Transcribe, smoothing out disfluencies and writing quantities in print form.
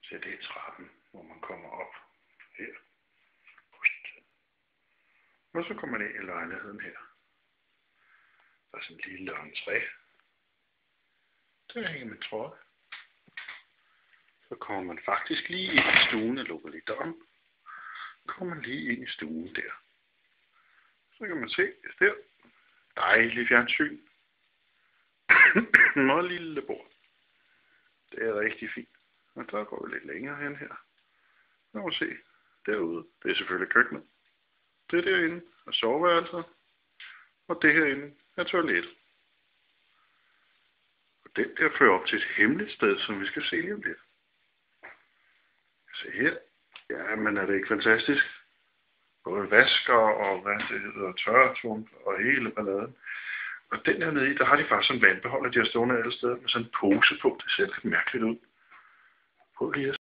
Så det er trappen, hvor man kommer op her. Og så kommer man ind i lejligheden her. Der er sådan en lille entré. Der hænger man trøje. Så kommer man faktisk lige ind i stuen og lukker lidt døren. Så kommer man lige ind i stuen der. Så kan man se der. Dejlig fjernsyn. Meget lille bord. Det er rigtig fint. Og der går vi lidt længere hen her. Så kan man se derude. Det er selvfølgelig køkkenet. Det er derinde er soveværelset. Og det herinde er toilettet. Og den der fører op til et hemmeligt sted, som vi skal se lige om lidt. Se her. Ja, men er det ikke fantastisk? Både vasker og hvad det hedder, tørretump og hele balladen. Og den der nede i, der har de faktisk sådan en vandbeholder, de har stående alle steder med sådan en pose på. Det ser lidt mærkeligt ud. Prøv lige at